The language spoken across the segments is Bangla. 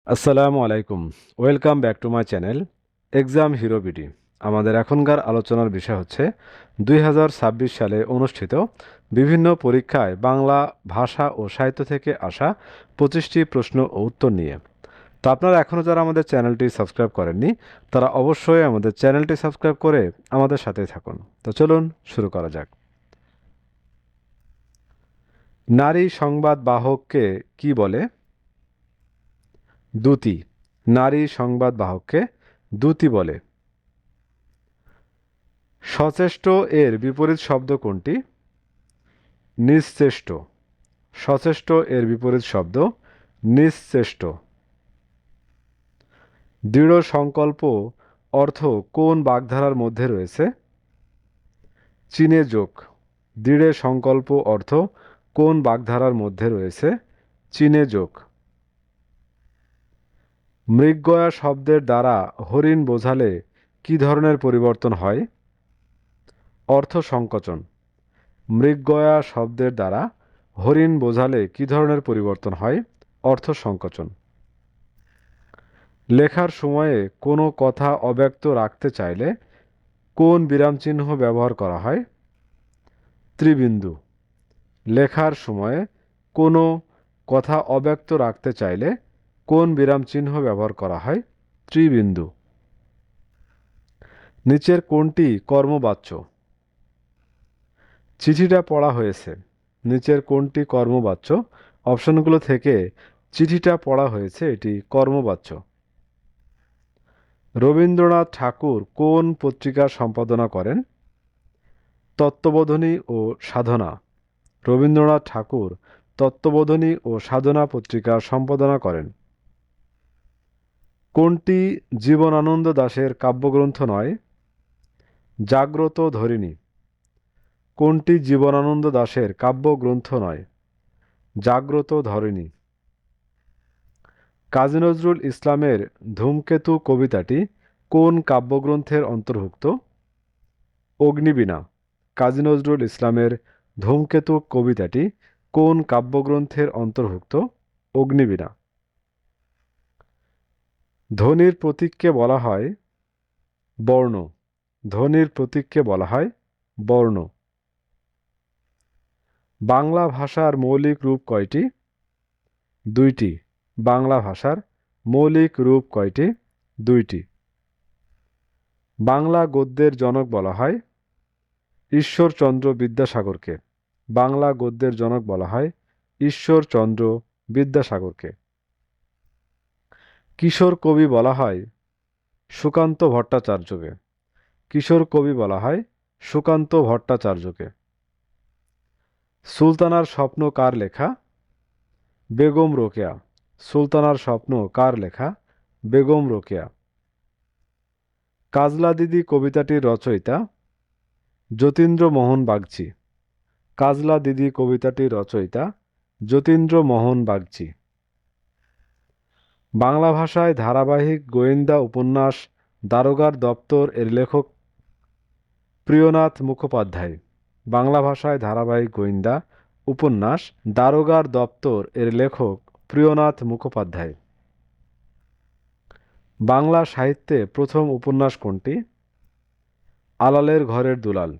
আসসালামু আলাইকুম। Welcome back to my channel exam hero BD. আমাদের এখনকার আলোচনার বিষয় হচ্ছে 2026 সালে অনুষ্ঠিত বিভিন্ন পরীক্ষায় বাংলা ভাষা ও সাহিত্য থেকে আসা 25টি প্রশ্ন ও উত্তর নিয়ে। তো আপনারা এখনও যারা আমাদের চ্যানেলটি সাবস্ক্রাইব করেননি তারা অবশ্যই আমাদের চ্যানেলটি সাবস্ক্রাইব করে আমাদের সাথেই থাকুন। তো চলুন শুরু করা যাক। নারী সংবাদ বাহককে কি বলে? দূতী। নারী সংবাদ বাহককে দূতী বলে। সচেষ্ট এর বিপরীত শব্দ কোনটি? নিশ্চেষ্ট। সচেষ্ট এর বিপরীত শব্দ নিশ্চেষ্ট। দৃঢ় সংকল্প অর্থ কোন বাগধারার মধ্যে রয়েছে? চীনে যোগ। দৃঢ় সংকল্প অর্থ কোন বাগধারার মধ্যে রয়েছে? চীনে যোগ। মৃগয়া শব্দের দ্বারা হরিণ বোঝালে কি ধরনের পরিবর্তন হয়? অর্থ সংকোচন। মৃগয়া শব্দের দ্বারা হরিণ বোঝালে কি ধরনের পরিবর্তন হয়? অর্থ সংকোচন। লেখার সময়ে কোনো কথা অব্যক্ত রাখতে চাইলে কোন বিরামচিহ্ন ব্যবহার করা হয়? ত্রিবিন্দু। লেখার সময়ে কোনো কথা অব্যক্ত রাখতে চাইলে কোন বিরামচিহ্ন ব্যবহার করা হয়? ত্রিবিন্দু। নিচের কোনটি কর্মবাচ্য? চিঠিটা পড়া হয়েছে। নিচের কোনটি কর্মবাচ্য? অপশনগুলো থেকে চিঠিটা পড়া হয়েছে এটি কর্মবাচ্য। রবীন্দ্রনাথ ঠাকুর কোন পত্রিকা সম্পাদনা করেন? তত্ত্ববোধিনী ও সাধনা। রবীন্দ্রনাথ ঠাকুর তত্ত্ববোধিনী ও সাধনা পত্রিকা সম্পাদনা করেন। কোনটি জীবনানন্দ দাশের কাব্যগ্রন্থ নয়? জাগ্রত ধরিণী। কোনটি জীবনানন্দ দাশের কাব্যগ্রন্থ নয়? জাগ্রত ধরিণী। কাজী নজরুল ইসলামের ধূমকেতু কবিতাটি কোন কাব্যগ্রন্থের অন্তর্ভুক্ত? অগ্নিবীণা। কাজী নজরুল ইসলামের ধূমকেতু কবিতাটি কোন কাব্যগ্রন্থের অন্তর্ভুক্ত? অগ্নিবীণা। ধ্বনির প্রতীককে বলা হয় বর্ণ। ধ্বনির প্রতীককে বলা হয় বর্ণ। বাংলা ভাষার মৌলিক রূপ কয়টি? দুইটি। বাংলা ভাষার মৌলিক রূপ কয়টি? দুইটি। বাংলা গদ্যের জনক বলা হয় ঈশ্বরচন্দ্র বিদ্যাসাগরকে। বাংলা গদ্যের জনক বলা হয় ঈশ্বরচন্দ্র বিদ্যাসাগরকে। কিশোর কবি বলা হয় সুকান্ত ভট্টাচার্যকে। কিশোর কবি বলা হয় সুকান্ত ভট্টাচার্যকে। সুলতানার স্বপ্ন কার লেখা? বেগম রোকেয়া। সুলতানার স্বপ্ন কার লেখা? বেগম রোকেয়া। কাজলা দিদি কবিতাটির রচয়িতা যতীন্দ্রমোহন বাগচি। কাজলা দিদি কবিতাটির রচয়িতা যতীন্দ্রমোহন বাগচি। বাংলা ভাষায় ধারাবাহিক গোয়েন্দা উপন্যাস দারোগার দপ্তর এর লেখক প্রিয়নাথ মুখোপাধ্যায়। বাংলা ভাষায় ধারাবাহিক গোয়েন্দা উপন্যাস দারোগার দপ্তর এর লেখক প্রিয়নাথ মুখোপাধ্যায়। বাংলা সাহিত্যে প্রথম উপন্যাস কোনটি? আলালের ঘরের দুলাল।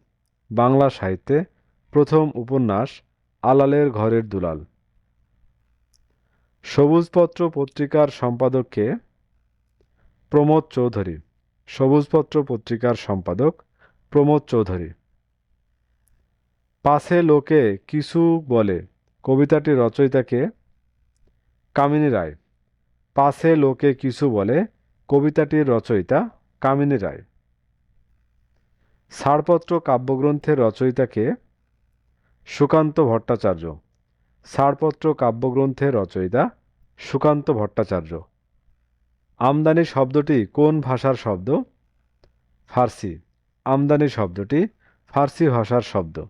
বাংলা সাহিত্যে প্রথম উপন্যাস আলালের ঘরের দুলাল। সবুজপত্র পত্রিকার সম্পাদক কে? প্রমোদ চৌধুরী। সবুজপত্র পত্রিকার সম্পাদক প্রমোদ চৌধুরী। পাছে লোকে কিছু বলে কবিতাটির রচয়িতা কে? কামিনী রায়। পাছে লোকে কিছু বলে কবিতাটির রচয়িতা কামিনী রায়। ছাড়পত্র কাব্যগ্রন্থের রচয়িতা কে? সুকান্ত ভট্টাচার্য। ছাড়পত্র কাব্যগ্রন্থের রচয়িতা সুকান্ত ভট্টাচার্য। আমদানি শব্দটি কোন ভাষার শব্দ? ফার্সি। আমদানি শব্দটি ফার্সি ভাষার শব্দ।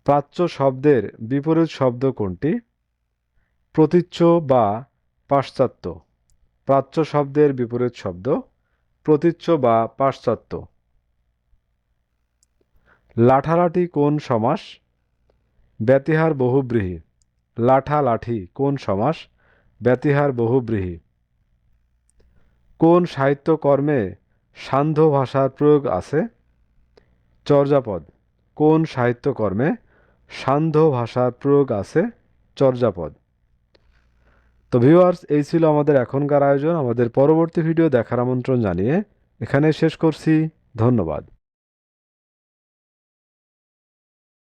প্রাচ্য শব্দের বিপরীত শব্দ কোনটি? প্রতীচ্য বা পাশ্চাত্য। প্রাচ্য শব্দের বিপরীত শব্দ প্রতীচ্য বা পাশ্চাত্য। লাঠালাঠি কোন সমাস? ব্যতিহার বহুব্রীহি। লাঠা লাঠি কোন সমাস? ব্যতিহার বহুব্রীহি। কোন সাহিত্যকর্মে সান্ধ্য ভাষার প্রয়োগ আছে? চর্যাপদ। কোন সাহিত্যকর্মে সান্ধ্য ভাষার প্রয়োগ আছে? চর্যাপদ। তো ভিউয়ার্স, এই ছিল আমাদের এখনকার আয়োজন। আমাদের পরবর্তী ভিডিও দেখার আমন্ত্রণ জানিয়ে এখানে শেষ করছি। ধন্যবাদ।